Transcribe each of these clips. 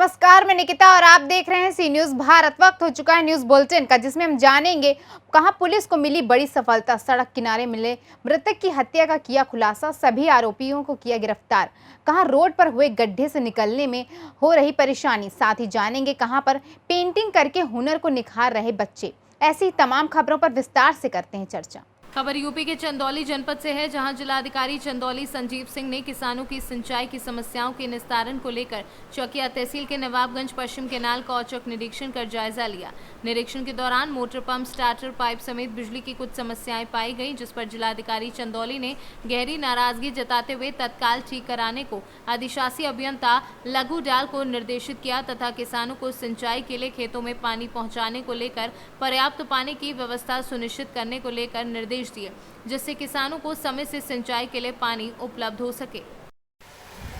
नमस्कार, मैं निकिता और आप देख रहे हैं सी न्यूज भारत। वक्त हो चुका है न्यूज बुलेटिन का, जिसमें हम जानेंगे कहां पुलिस को मिली बड़ी सफलता। सड़क किनारे मिले मृतक की हत्या का किया खुलासा, सभी आरोपियों को किया गिरफ्तार। कहां रोड पर हुए गड्ढे से निकलने में हो रही परेशानी, साथ ही जानेंगे कहां पर पेंटिंग करके हुनर को निखार रहे बच्चे। ऐसी तमाम खबरों पर विस्तार से करते हैं चर्चा। खबर यूपी के चंदौली जनपद से है, जहां जिलाधिकारी चंदौली संजीव सिंह ने किसानों की सिंचाई की समस्याओं के निस्तारण को लेकर चौकिया तहसील के नवाबगंज पश्चिम केनाल का औचक निरीक्षण कर जायजा लिया। निरीक्षण के दौरान मोटर पंप, स्टार्टर पाइप समेत बिजली की कुछ समस्याएं पाई गई, जिस पर जिलाधिकारी चंदौली ने गहरी नाराजगी जताते हुए तत्काल ठीक कराने को अधिशासी अभियंता लघु डाल को निर्देशित किया तथा किसानों को सिंचाई के लिए खेतों में पानी पहुँचाने को लेकर पर्याप्त पानी की व्यवस्था सुनिश्चित करने को लेकर निर्देश दिए, जिससे किसानों को समय से सिंचाई के लिए पानी उपलब्ध हो सके।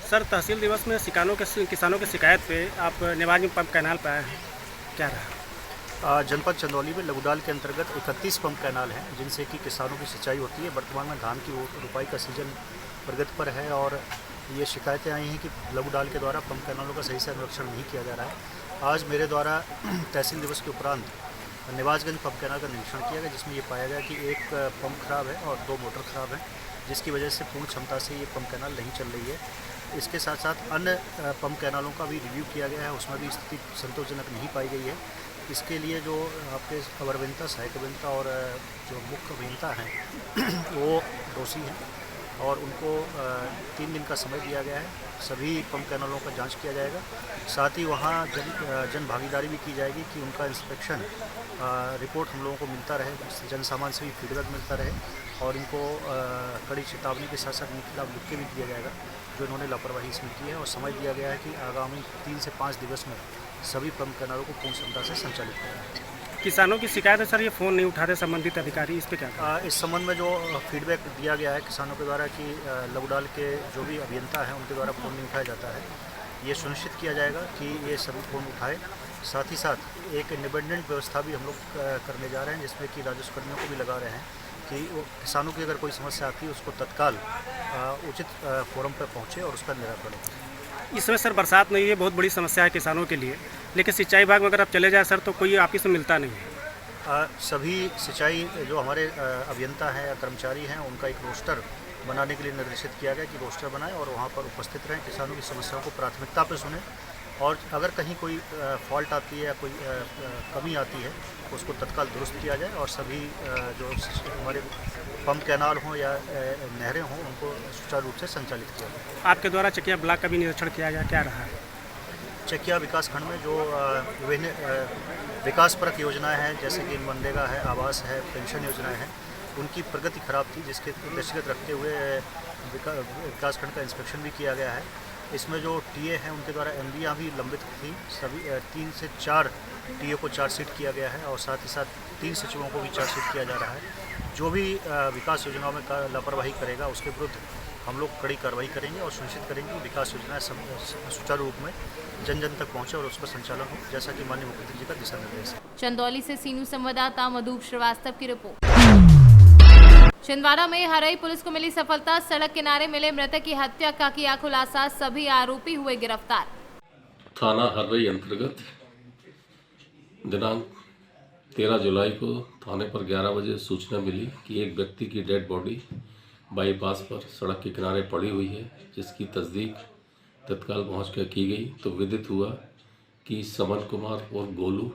सर, तहसील दिवस में किसानों की शिकायत पे आप नेवाज में पंप कैनाल पे आए हैं, क्या रहा? जनपद चंदौली में लघुडाल के अंतर्गत 31 पंप कैनाल हैं, जिनसे कि किसानों की सिंचाई होती है। वर्तमान में धान की रोपाई का सीजन प्रगति पर है और ये शिकायतें आई हैं कि लघुडाल के द्वारा पंप कैनालों का सही से अनुरक्षण नहीं किया जा रहा है। आज मेरे द्वारा तहसील दिवस के उपरांत नवाजगंज पंप कैनाल का निरीक्षण किया गया, जिसमें ये पाया गया कि एक पंप खराब है और 2 मोटर खराब हैं, जिसकी वजह से पूर्ण क्षमता से ये पंप कैनाल नहीं चल रही है। इसके साथ साथ अन्य पंप कैनालों का भी रिव्यू किया गया है, उसमें भी स्थिति संतोषजनक नहीं पाई गई है। इसके लिए जो आपके अवर अभियंता, सहायक अभियंता और जो मुख्य अभियंता हैं वो दोषी हैं और उनको 3 दिन का समय दिया गया है। सभी पंप कैनालों का जांच किया जाएगा, साथ ही वहाँ जन भागीदारी भी की जाएगी कि उनका इंस्पेक्शन रिपोर्ट हम लोगों को मिलता रहे, जन सामान्य से भी फीडबैक मिलता रहे और इनको कड़ी चेतावनी के साथ साथ इनके खिलाफ लिख के भी दिया जाएगा जो इन्होंने लापरवाही इसमें की है। और समय दिया गया है कि आगामी 3 से 5 दिवस में सभी पंप कैनालों को पूर्ण क्षमता से संचालित किया जाए। किसानों की शिकायत है सर, ये फ़ोन नहीं उठाते संबंधित अधिकारी, इस पर क्या कहा? इस संबंध में जो फीडबैक दिया गया है किसानों के द्वारा कि लघुडाल के जो भी अभियंता हैं उनके द्वारा फ़ोन नहीं उठाया जाता है, ये सुनिश्चित किया जाएगा कि ये सभी फ़ोन उठाए। साथ ही साथ एक इंडिपेंडेंट व्यवस्था भी हम लोग करने जा रहे हैं, जिसमें कि राजस्व कर्मियों को भी लगा रहे हैं कि वो किसानों की अगर कोई समस्या आती है उसको तत्काल उचित फोरम पर पहुँचे और उसका निराकरण हो। इस समय सर बरसात नहीं है, बहुत बड़ी समस्या है किसानों के लिए, लेकिन सिंचाई विभाग में अगर आप चले जाए सर तो कोई ऑफिस में मिलता नहीं है। सभी सिंचाई जो हमारे अभियंता हैं या कर्मचारी हैं उनका एक रोस्टर बनाने के लिए निर्देशित किया गया कि रोस्टर बनाएं और वहाँ पर उपस्थित रहें, किसानों की समस्याओं को प्राथमिकता पर सुनें और अगर कहीं कोई फॉल्ट आती है या कोई कमी आती है उसको तत्काल दुरुस्त किया जाए और सभी जो हमारे पंप कैनाल हों या नहरें हों उनको सुचारू रूप से संचालित किया जाए। आपके द्वारा चकिया ब्लॉक का भी निरीक्षण किया गया, क्या रहा है? चकिया विकासखंड में जो विभिन्न विकासपरक योजनाएं हैं, जैसे कि मनरेगा है, आवास है, पेंशन योजनाएं हैं, उनकी प्रगति खराब थी, जिसके दृष्टिगत रखते हुए विकासखंड का इंस्पेक्शन भी किया गया है। इसमें जो टीए हैं उनके द्वारा एमबीआं भी लंबित थी, सभी 3 से 4 टीए को चार्जशीट किया गया है और साथ ही साथ 3 सचिवों को भी चार्जशीट किया जा रहा है। जो भी विकास योजनाओं में लापरवाही करेगा उसके विरुद्ध हम लोग कड़ी कार्रवाई करेंगे और सुनिश्चित करेंगे कि विकास योजनाएं सुचारू रूप में जन जन तक पहुंचे और उसका संचालन हो, जैसा कि माननीय मुख्यमंत्री जी का दिशा निर्देश है। चंदौली से सी न्यूज संवाददाता मधु श्रीवास्तव की रिपोर्ट। छिंदवाड़ा में हरई पुलिस को मिली सफलता, सड़क किनारे मिले मृतक की हत्या का किया खुलासा, सभी आरोपी हुए गिरफ्तार। थाना हरई अंतर्गत दिनांक 13 जुलाई को थाने पर 11 बजे सूचना मिली कि एक व्यक्ति की डेड बॉडी बाईपास पर सड़क के किनारे पड़ी हुई है, जिसकी तस्दीक तत्काल पहुंचकर की गई तो विदित हुआ कि समन कुमार और गोलू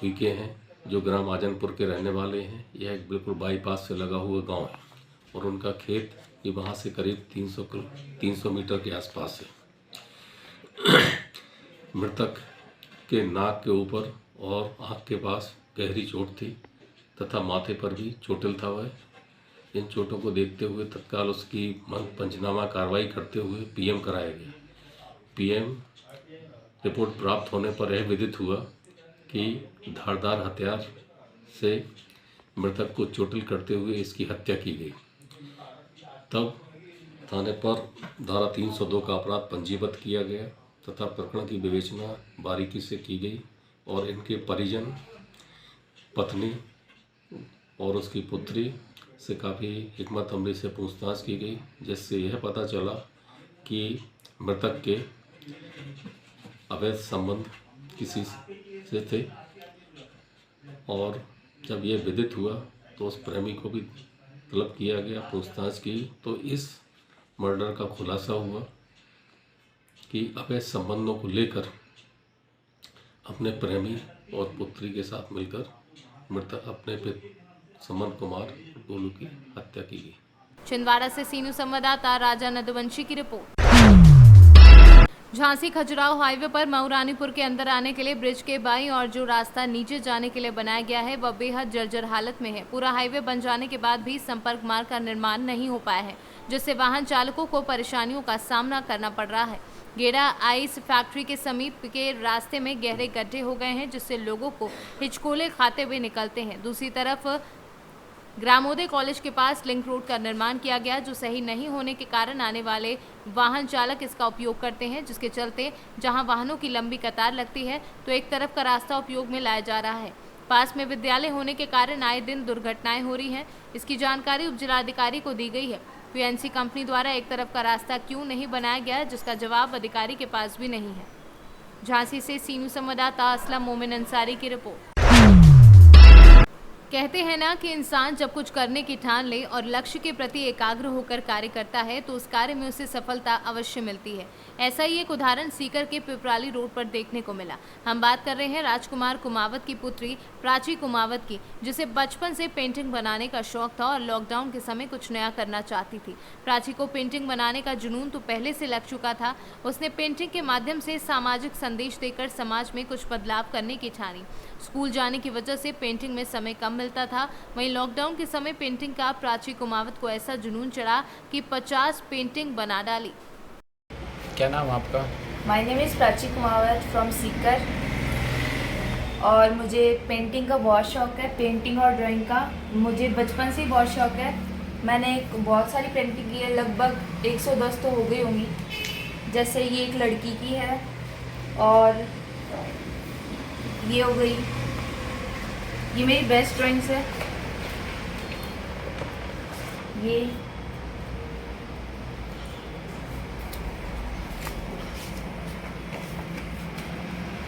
वीके हैं, जो ग्राम आजनपुर के रहने वाले हैं। यह एक बिल्कुल बाईपास से लगा हुआ गांव है और उनका खेत ये वहाँ से करीब 300 मीटर के आसपास है। मृतक के नाक के ऊपर और आँख के पास गहरी चोट थी तथा माथे पर भी चोटिल था वह। इन चोटों को देखते हुए तत्काल उसकी पंचनामा कार्रवाई करते हुए पीएम कराया गया। पीएम रिपोर्ट प्राप्त होने पर यह विदित हुआ कि धारदार हथियार से मृतक को चोटिल करते हुए इसकी हत्या की गई। तब थाने पर धारा 302 का अपराध पंजीबद्ध किया गया तथा प्रकरण की विवेचना बारीकी से की गई और इनके परिजन, पत्नी और उसकी पुत्री से काफ़ी हिकमत अमली से पूछताछ की गई, जिससे यह पता चला कि मृतक के अवैध संबंध किसी से थे और जब ये विदित हुआ तो उस प्रेमी को भी तलब किया गया, पूछताछ की तो इस मर्डर का खुलासा हुआ कि अवैध संबंधों को लेकर अपने प्रेमी और पुत्री के साथ मिलकर मृतक अपने समन कुमार गोलू की हत्या की गई। छिंदवाड़ा से सीनू संवाददाता राजा नदवंशी की रिपोर्ट। झांसी खजुराहो हाईवे पर मऊरानीपुर के अंदर आने के लिए ब्रिज के बाईं और जो रास्ता नीचे जाने के लिए बनाया गया है वह बेहद जर्जर हालत में है। पूरा हाईवे बन जाने के बाद भी संपर्क मार्ग का निर्माण नहीं हो पाया है, जिससे वाहन चालकों को परेशानियों का सामना करना पड़ रहा है। गेड़ा आइस फैक्ट्री के समीप के रास्ते में गहरे गड्ढे हो गए हैं, जिससे लोगों को हिचकोले खाते हुए निकलते हैं। दूसरी तरफ ग्रामोदय कॉलेज के पास लिंक रोड का निर्माण किया गया, जो सही नहीं होने के कारण आने वाले वाहन चालक इसका उपयोग करते हैं, जिसके चलते जहां वाहनों की लंबी कतार लगती है तो एक तरफ का रास्ता उपयोग में लाया जा रहा है। पास में विद्यालय होने के कारण आए दिन दुर्घटनाएं हो रही हैं। इसकी जानकारी उप जिलाधिकारी को दी गई है। पीएनसी कंपनी द्वारा एक तरफ का रास्ता क्यों नहीं बनाया गया, जिसका जवाब अधिकारी के पास भी नहीं है। झांसी से सीनू संवाददाता असलम मोमिन अंसारी की रिपोर्ट। कहते हैं ना कि इंसान जब कुछ करने की ठान ले और लक्ष्य के प्रति एकाग्र होकर कार्य करता है तो उस कार्य में उसे सफलता अवश्य मिलती है। ऐसा ही एक उदाहरण सीकर के पिपराली रोड पर देखने को मिला। हम बात कर रहे हैं राजकुमार कुमावत की पुत्री प्राची कुमावत की, जिसे बचपन से पेंटिंग बनाने का शौक था और लॉकडाउन के समय कुछ नया करना चाहती थी। प्राची को पेंटिंग बनाने का जुनून तो पहले से लग चुका था। उसने पेंटिंग के माध्यम से सामाजिक संदेश देकर समाज में कुछ बदलाव करने की ठानी। स्कूल जाने की वजह से पेंटिंग में समय कम मिलता था। वहीं लॉकडाउन के समय पेंटिंग का प्राची कुमावत को ऐसा जुनून चढ़ा कि 50 पेंटिंग बना डाली। क्या नाम आपका? My name is Prachi Kumawat from Sikar और मुझे पेंटिंग का बहुत शौक है। पेंटिंग और ड्राइंग का मुझे बचपन से ही बहुत शौक है। मैंने बहुत सारी पेंटिंग की है, लगभग 110 तो हो गई होंगी। जैसे ये एक लड़की की है और ये हो गई, ये मेरी बेस्ट ड्राइंग्स है।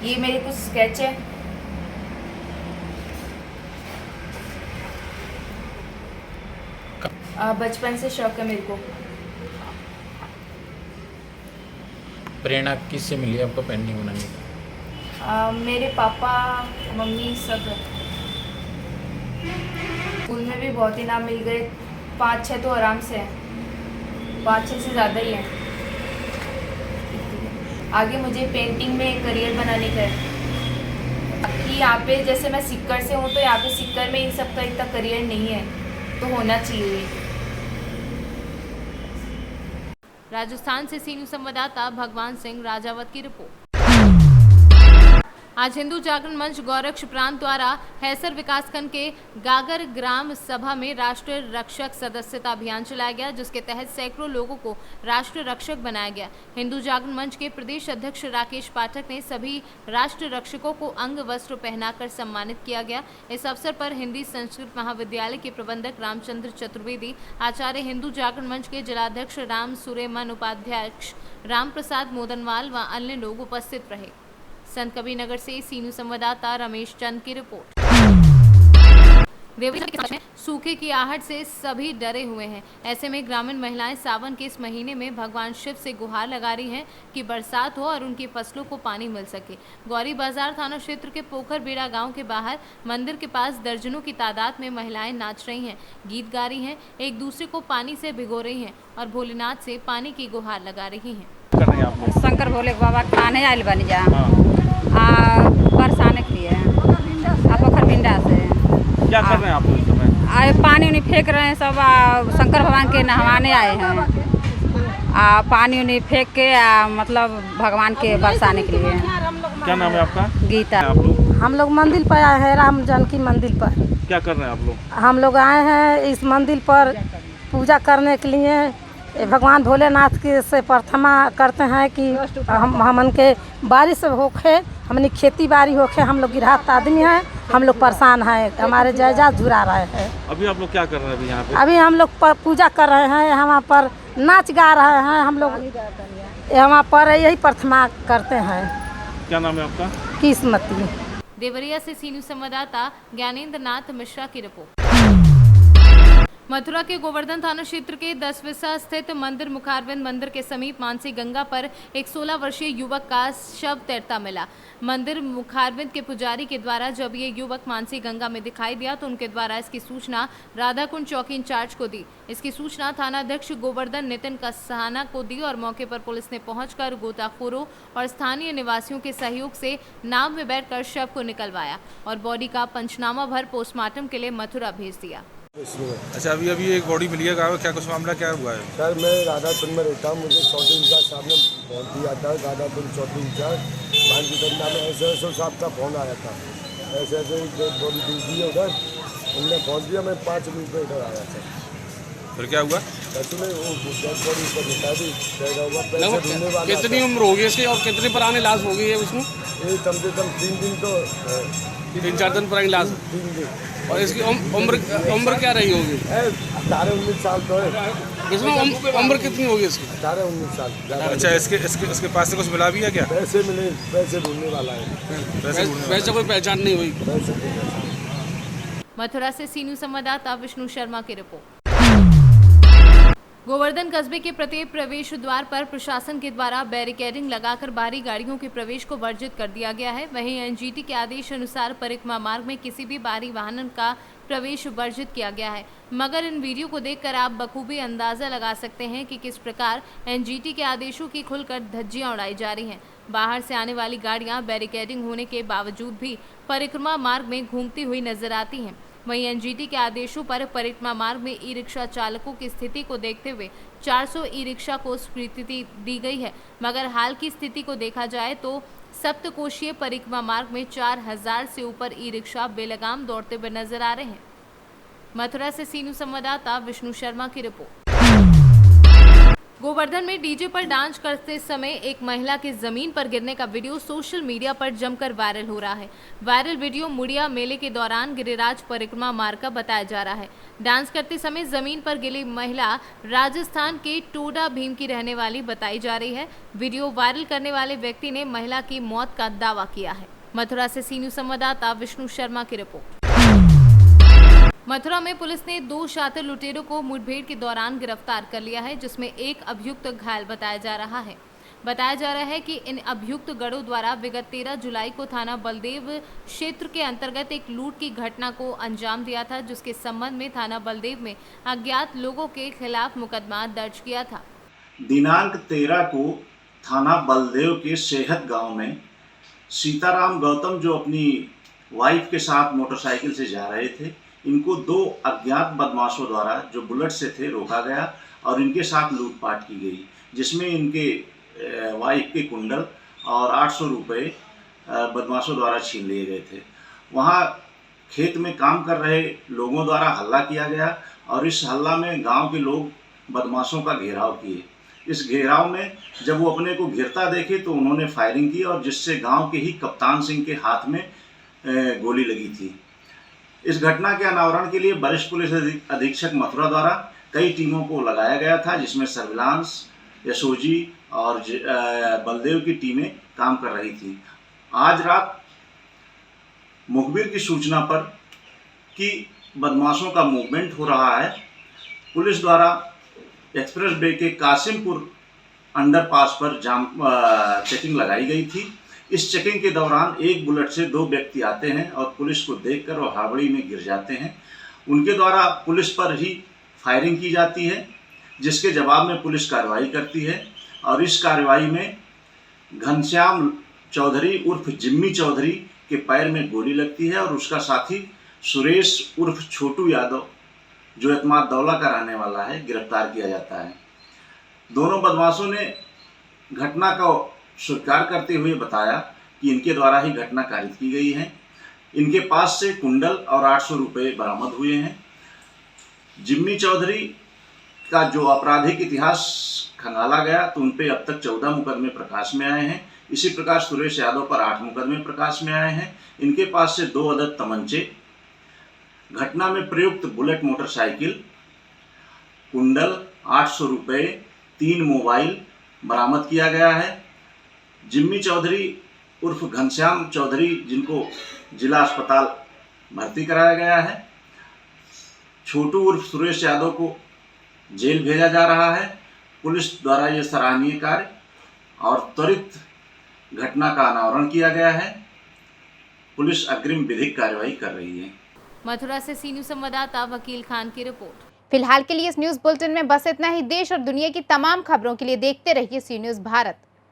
ये मेरे कुछ स्केच है। बचपन से शौक है मेरे को। प्रेरणा किससे मिली आपको पेंटिंग बनाने की? मेरे पापा मम्मी सब। स्कूल में भी बहुत इनाम मिल गए, 5-6 तो आराम से हैं, 5-6 से ज़्यादा ही हैं। आगे मुझे पेंटिंग में करियर बनाने का है कि यहाँ पे जैसे मैं सीकर से हूँ तो यहाँ पे सीकर में इन सब का इतना करियर नहीं है, तो होना चाहिए। राजस्थान से सीनू संवाददाता भगवान सिंह राजावत की रिपोर्ट। आज हिंदू जागरण मंच गौरक्ष प्रांत द्वारा हैसर विकासखंड के गागर ग्राम सभा में राष्ट्र रक्षक सदस्यता अभियान चलाया गया, जिसके तहत सैकड़ों लोगों को राष्ट्र रक्षक बनाया गया। हिंदू जागरण मंच के प्रदेश अध्यक्ष राकेश पाठक ने सभी राष्ट्र रक्षकों को अंग वस्त्र पहनाकर सम्मानित किया गया। इस अवसर पर हिंदी संस्कृत महाविद्यालय के प्रबंधक रामचंद्र चतुर्वेदी, आचार्य हिंदू जागरण मंच के जिलाध्यक्ष राम सुरेमन, उपाध्यक्ष राम प्रसाद मोदनवाल व अन्य लोग उपस्थित रहे। संत कबीरनगर से सीनू संवाददाता रमेश चंद की रिपोर्ट। देवरी के सूखे की आहट से सभी डरे हुए हैं। ऐसे में ग्रामीण महिलाएं सावन के इस महीने में भगवान शिव से गुहार लगा रही हैं कि बरसात हो और उनकी फसलों को पानी मिल सके। गौरी बाजार थाना क्षेत्र के पोखर बेड़ा गांव के बाहर मंदिर के पास दर्जनों की तादाद में महिलाएं नाच रही हैं, गीत गा रही हैं, एक दूसरे को पानी से भिगो रही हैं और भोलेनाथ से पानी की गुहार लगा रही हैं। शंकर भोले बाबा खाने आयल बन जा बरसाने के लिए पोखर बिंडा से क्या कर रहे हैं आप लोग इस समय? आए पानी उन्हीं फेंक रहे हैं सब। शंकर भगवान के नहवाने आए हैं। पानी उन्हीं फेंक के मतलब भगवान के बरसाने के लिए। क्या नाम है आपका? गीता। आप लोग हम लोग मंदिर पर आए हैं, राम जानकी मंदिर पर। क्या कर रहे हैं आप लोग? हम लोग आए हैं इस मंदिर पर पूजा करने के लिए। भगवान भोलेनाथ के से प्रार्थना करते हैं कि हमन के बारिश होखे, हमने खेती बाड़ी होखे। हम लोग गिरहत आदमी हैं, हम लोग परेशान हैं, हमारे जायदाद झुरा रहे हैं। अभी आप लोग क्या कर रहे हैं? अभी यहाँ पे अभी हम लोग पूजा कर रहे हैं, वहाँ पर नाच गा रहे हैं। हम लोग यहाँ पर यही प्रार्थना करते हैं। क्या नाम है आपका? किस्मती। देवरिया से सी न्यूज संवाददाता ज्ञानेंद्र नाथ मिश्रा की रिपोर्ट। मथुरा के गोवर्धन थाना क्षेत्र के 10 विसा स्थित मंदिर मुखारविंद मंदिर के समीप मानसी गंगा पर एक 16 वर्षीय युवक का शव तैरता मिला। मंदिर मुखारविंद के पुजारी के द्वारा जब ये युवक मानसी गंगा में दिखाई दिया तो उनके द्वारा इसकी सूचना राधाकुंड चौकी इंचार्ज को दी। इसकी सूचना थानाध्यक्ष गोवर्धन नितिन कसहाना को दी और मौके पर पुलिस ने पहुंचकर गोताखोरों और स्थानीय निवासियों के सहयोग से नाव में बैठकर शव को निकलवाया और बॉडी का पंचनामा भर पोस्टमार्टम के लिए मथुरा भेज दिया। अच्छा, अभी एक बॉडी मिली है, क्या कुछ मामला क्या हुआ है? सर, मैं राधाकुंड में रहता हूँ। मुझे चौथी इंचार्ज साहब ने फोन दिया था, राधाकुंड चौथी इंचार्ज भानजी गंगा में SSO साहब का फोन आया था। ऐसे बॉडी दी है उधर, उनने फोन दिया, मैं 5 मिनट में इधर आया था। फिर क्या हुआ? में वो डेड बॉडी को निकाल दी, कितनी उम्र होगी इसकी और कितने पुरानी लाश हो गई है उसमें? ये कम से कम 3 दिन तो 3-4 दिन पुरानी लाश। 3 दिन। और इसकी उम्र क्या रही होगी? 18-19 साल तो है। इसमें उम्र कितनी होगी इसकी? 18-19 साल। अच्छा, इसके पास से कुछ मिला भी है क्या? पैसे मिले, पैसे ढूंढने वाला है। वैसे कोई पहचान नहीं हुई। मथुरा से सी न्यूज संवाददाता विष्णु शर्मा की रिपोर्ट। गोवर्धन कस्बे के प्रत्येक प्रवेश द्वार पर प्रशासन के द्वारा बैरिकेडिंग लगाकर बाहरी गाड़ियों के प्रवेश को वर्जित कर दिया गया है। वहीं एनजीटी के आदेश अनुसार परिक्रमा मार्ग में किसी भी बाहरी वाहन का प्रवेश वर्जित किया गया है। मगर इन वीडियो को देखकर आप बखूबी अंदाजा लगा सकते हैं कि किस प्रकार एनजीटी के आदेशों की खुलकर धज्जियां उड़ाई जा रही हैं। बाहर से आने वाली गाड़ियां बैरिकेडिंग होने के बावजूद भी परिक्रमा मार्ग में घूमती हुई नजर आती हैं। वहीं एनजीटी के आदेशों पर परिक्रमा मार्ग में ई रिक्शा चालकों की स्थिति को देखते हुए 400 ई रिक्शा को स्वीकृति दी गई है। मगर हाल की स्थिति को देखा जाए तो सप्तकोशीय परिक्रमा मार्ग में 4000 से ऊपर ई रिक्शा बेलगाम दौड़ते हुए नजर आ रहे हैं। मथुरा से सी न्यूज संवाददाता विष्णु शर्मा की रिपोर्ट। गोवर्धन में डीजे पर डांस करते समय एक महिला के जमीन पर गिरने का वीडियो सोशल मीडिया पर जमकर वायरल हो रहा है। वायरल वीडियो मुड़िया मेले के दौरान गिरिराज परिक्रमा मार्ग का बताया जा रहा है। डांस करते समय जमीन पर गिरी महिला राजस्थान के टोडा भीम की रहने वाली बताई जा रही है। वीडियो वायरल करने वाले व्यक्ति ने महिला की मौत का दावा किया है। मथुरा से सी न्यूज संवाददाता विष्णु शर्मा की रिपोर्ट। मथुरा में पुलिस ने 2 शातिर लुटेरों को मुठभेड़ के दौरान गिरफ्तार कर लिया है, जिसमें एक अभियुक्त घायल बताया जा रहा है। बताया जा रहा है कि इन अभियुक्त गढ़ों द्वारा विगत 13 जुलाई को थाना बलदेव क्षेत्र के अंतर्गत एक लूट की घटना को अंजाम दिया था, जिसके संबंध में थाना बलदेव में अज्ञात लोगों के खिलाफ मुकदमा दर्ज किया था। दिनांक 13 को थाना बलदेव के सेहत गांव में सीताराम गौतम जो अपनी वाइफ के साथ मोटरसाइकिल से जा रहे थे, इनको 2 अज्ञात बदमाशों द्वारा जो बुलेट से थे रोका गया और इनके साथ लूटपाट की गई, जिसमें इनके वाइफ के कुंडल और 800 रुपये बदमाशों द्वारा छीन लिए गए थे। वहाँ खेत में काम कर रहे लोगों द्वारा हल्ला किया गया और इस हल्ला में गांव के लोग बदमाशों का घेराव किए। इस घेराव में जब वो अपने को घिरता देखे तो उन्होंने फायरिंग की और जिससे गांव के ही कप्तान सिंह के हाथ में गोली लगी थी। इस घटना के अनावरण के लिए वरिष्ठ पुलिस अधीक्षक मथुरा द्वारा कई टीमों को लगाया गया था, जिसमें सर्विलांस, यशोजी और बलदेव की टीमें काम कर रही थी। आज रात मुखबिर की सूचना पर कि बदमाशों का मूवमेंट हो रहा है, पुलिस द्वारा एक्सप्रेस वे के कासिमपुर अंडरपास पर चेकिंग लगाई गई थी। इस चेकिंग के दौरान एक बुलेट से 2 व्यक्ति आते हैं और पुलिस को देखकर वो हड़बड़ी में गिर जाते हैं। उनके द्वारा पुलिस पर ही फायरिंग की जाती है, जिसके जवाब में पुलिस कार्रवाई करती है और इस कार्रवाई में घनश्याम चौधरी उर्फ जिम्मी चौधरी के पैर में गोली लगती है और उसका साथी सुरेश उर्फ छोटू यादव जो एतमाद दौला का रहने वाला है गिरफ्तार किया जाता है। दोनों बदमाशों ने घटना का स्वीकार करते हुए बताया कि इनके द्वारा ही घटना कारित की गई है। इनके पास से कुंडल और 800 रुपये बरामद हुए हैं। जिम्मी चौधरी का जो आपराधिक इतिहास खंगाला गया तो उन पे अब तक 14 मुकदमे प्रकाश में आए हैं। इसी प्रकार सुरेश यादव पर 8 मुकदमे प्रकाश में आए हैं। इनके पास से 2 अदद तमंचे, घटना में प्रयुक्त बुलेट मोटरसाइकिल, कुंडल, 800 रुपये, 3 मोबाइल बरामद किया गया है। जिम्मी चौधरी उर्फ घनश्याम चौधरी, जिनको जिला अस्पताल भर्ती कराया गया है। छोटू उर्फ सुरेश यादव को जेल भेजा जा रहा है। पुलिस द्वारा ये सराहनीय कार्य और त्वरित घटना का अनावरण किया गया है। पुलिस अग्रिम विधिक कार्रवाई कर रही है। मथुरा से सी न्यूज संवाददाता वकील खान की रिपोर्ट। फिलहाल के लिए इस न्यूज बुलेटिन में बस इतना ही। देश और दुनिया की तमाम खबरों के लिए देखते रहिए सी न्यूज भारत।